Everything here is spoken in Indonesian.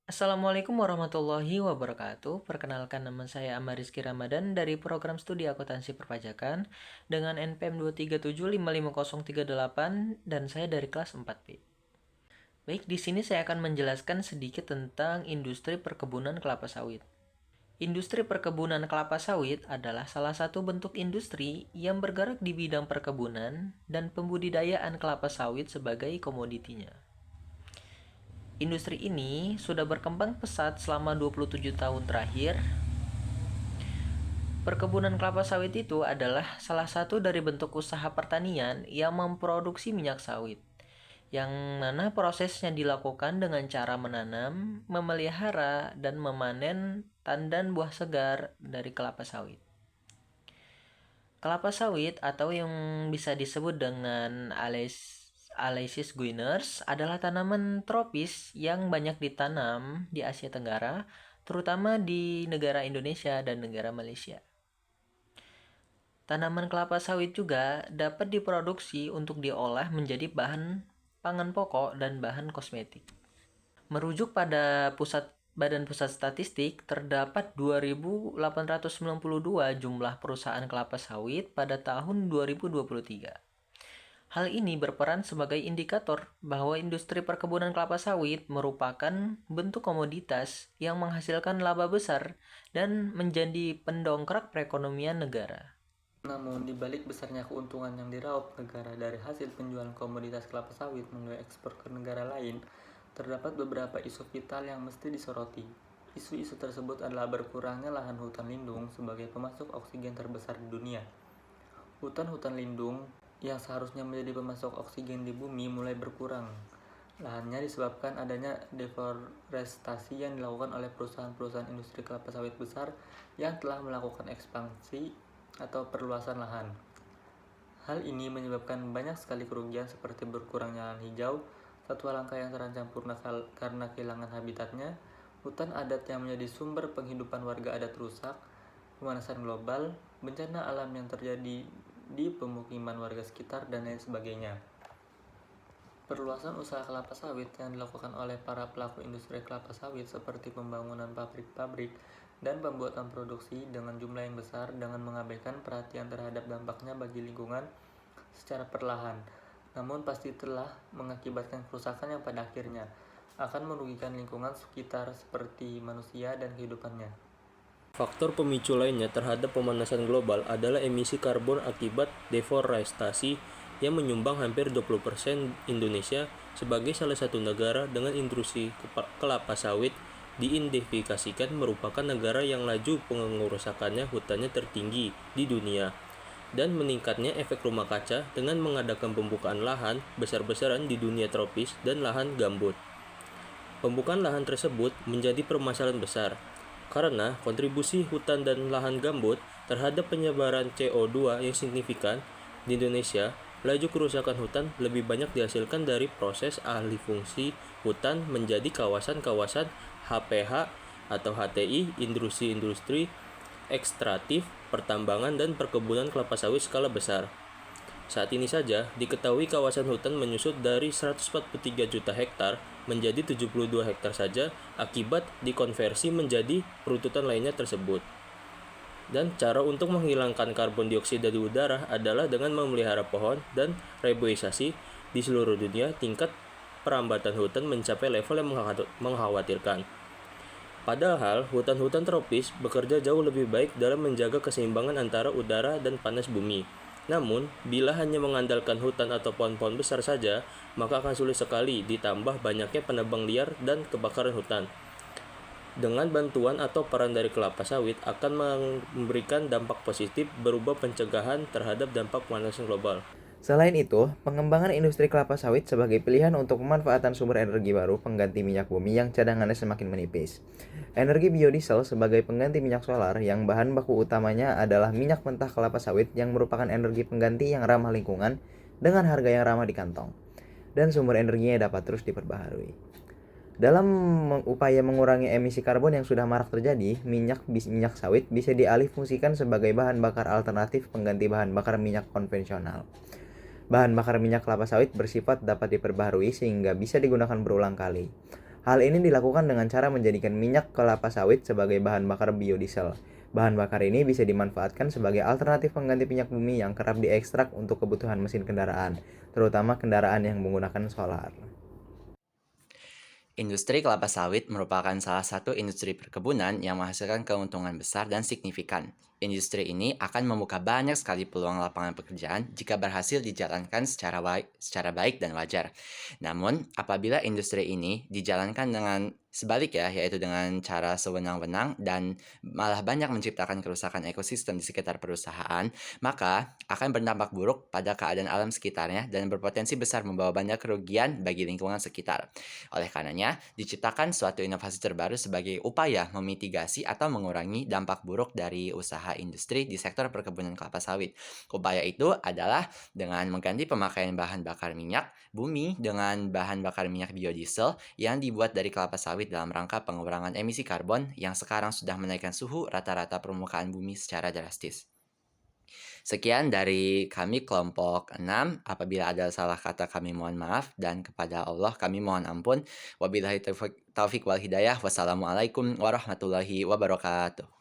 Assalamualaikum warahmatullahi wabarakatuh. Perkenalkan, nama saya Amar Rizky Ramadan dari program studi akuntansi perpajakan dengan NPM 237555038 dan saya dari kelas 4B. Baik, di sini saya akan menjelaskan sedikit tentang industri perkebunan kelapa sawit. Industri perkebunan kelapa sawit adalah salah satu bentuk industri yang bergerak di bidang perkebunan dan pembudidayaan kelapa sawit sebagai komoditinya. Industri ini sudah berkembang pesat selama 27 tahun terakhir. Perkebunan kelapa sawit itu adalah salah satu dari bentuk usaha pertanian yang memproduksi minyak sawit, yang mana prosesnya dilakukan dengan cara menanam, memelihara, dan memanen tandan buah segar dari kelapa sawit. Kelapa sawit atau yang bisa disebut dengan Alesis guiners adalah tanaman tropis yang banyak ditanam di Asia Tenggara, terutama di negara Indonesia dan negara Malaysia. Tanaman kelapa sawit juga dapat diproduksi untuk diolah menjadi bahan pangan pokok dan bahan kosmetik. Merujuk pada Badan Pusat Statistik, terdapat 2.892 jumlah perusahaan kelapa sawit pada tahun 2023. Hal ini berperan sebagai indikator bahwa industri perkebunan kelapa sawit merupakan bentuk komoditas yang menghasilkan laba besar dan menjadi pendongkrak perekonomian negara. Namun, di balik besarnya keuntungan yang diraup negara dari hasil penjualan komoditas kelapa sawit melalui ekspor ke negara lain, terdapat beberapa isu vital yang mesti disoroti. Isu-isu tersebut adalah berkurangnya lahan hutan lindung sebagai pemasok oksigen terbesar di dunia. Hutan-hutan lindung yang seharusnya menjadi pemasok oksigen di bumi mulai berkurang. Lahannya disebabkan adanya deforestasi yang dilakukan oleh perusahaan-perusahaan industri kelapa sawit besar yang telah melakukan ekspansi atau perluasan lahan. Hal ini menyebabkan banyak sekali kerugian seperti berkurangnya lahan hijau, satwa langka yang terancam punah karena kehilangan habitatnya, hutan adat yang menjadi sumber penghidupan warga adat rusak, pemanasan global, bencana alam yang terjadi di pemukiman warga sekitar, dan lain sebagainya. Perluasan usaha kelapa sawit yang dilakukan oleh para pelaku industri kelapa sawit seperti pembangunan pabrik-pabrik dan pembuatan produksi dengan jumlah yang besar dengan mengabaikan perhatian terhadap dampaknya bagi lingkungan secara perlahan, namun pasti telah mengakibatkan kerusakan yang pada akhirnya akan merugikan lingkungan sekitar seperti manusia dan kehidupannya. Faktor pemicu lainnya terhadap pemanasan global adalah emisi karbon akibat deforestasi yang menyumbang hampir 20% Indonesia sebagai salah satu negara dengan industri kelapa sawit diidentifikasikan merupakan negara yang laju pengerusakannya hutannya tertinggi di dunia dan meningkatnya efek rumah kaca dengan mengadakan pembukaan lahan besar-besaran di dunia tropis dan lahan gambut. Pembukaan lahan tersebut menjadi permasalahan besar karena kontribusi hutan dan lahan gambut terhadap penyebaran CO2 yang signifikan di Indonesia. Laju kerusakan hutan lebih banyak dihasilkan dari proses alih fungsi hutan menjadi kawasan-kawasan HPH atau HTI, industri-industri ekstraktif, pertambangan, dan perkebunan kelapa sawit skala besar. Saat ini saja, diketahui kawasan hutan menyusut dari 143 juta hektar menjadi 72 hektar saja akibat dikonversi menjadi peruntutan lainnya tersebut. Dan cara untuk menghilangkan karbon dioksida dari udara adalah dengan memelihara pohon dan reboisasi di seluruh dunia. Tingkat perambatan hutan mencapai level yang mengkhawatirkan. Padahal hutan-hutan tropis bekerja jauh lebih baik dalam menjaga keseimbangan antara udara dan panas bumi. Namun, bila hanya mengandalkan hutan atau pohon-pohon besar saja, maka akan sulit sekali ditambah banyaknya penebang liar dan kebakaran hutan. Dengan bantuan atau peran dari kelapa sawit akan memberikan dampak positif berupa pencegahan terhadap dampak pemanasan global. Selain itu, pengembangan industri kelapa sawit sebagai pilihan untuk pemanfaatan sumber energi baru pengganti minyak bumi yang cadangannya semakin menipis. Energi biodiesel sebagai pengganti minyak solar yang bahan baku utamanya adalah minyak mentah kelapa sawit yang merupakan energi pengganti yang ramah lingkungan dengan harga yang ramah di kantong. Dan sumber energinya dapat terus diperbaharui. Dalam upaya mengurangi emisi karbon yang sudah marak terjadi, minyak sawit bisa dialih fungsikan sebagai bahan bakar alternatif pengganti bahan bakar minyak konvensional. Bahan bakar minyak kelapa sawit bersifat dapat diperbaharui sehingga bisa digunakan berulang kali. Hal ini dilakukan dengan cara menjadikan minyak kelapa sawit sebagai bahan bakar biodiesel. Bahan bakar ini bisa dimanfaatkan sebagai alternatif pengganti minyak bumi yang kerap diekstrak untuk kebutuhan mesin kendaraan, terutama kendaraan yang menggunakan solar. Industri kelapa sawit merupakan salah satu industri perkebunan yang menghasilkan keuntungan besar dan signifikan. Industri ini akan membuka banyak sekali peluang lapangan pekerjaan jika berhasil dijalankan secara baik dan wajar. Namun, apabila industri ini dijalankan dengan sebaliknya, yaitu dengan cara sewenang-wenang dan malah banyak menciptakan kerusakan ekosistem di sekitar perusahaan, maka akan berdampak buruk pada keadaan alam sekitarnya dan berpotensi besar membawa banyak kerugian bagi lingkungan sekitar. Oleh karenanya, diciptakan suatu inovasi terbaru sebagai upaya memitigasi atau mengurangi dampak buruk dari usaha industri di sektor perkebunan kelapa sawit. Upaya itu adalah dengan mengganti pemakaian bahan bakar minyak bumi dengan bahan bakar minyak biodiesel yang dibuat dari kelapa sawit dalam rangka pengurangan emisi karbon yang sekarang sudah menaikkan suhu rata-rata permukaan bumi secara drastis. Sekian dari kami kelompok 6. Apabila ada salah kata kami mohon maaf dan kepada Allah kami mohon ampun. Wabillahi taufiq wal hidayah. Wassalamualaikum warahmatullahi wabarakatuh.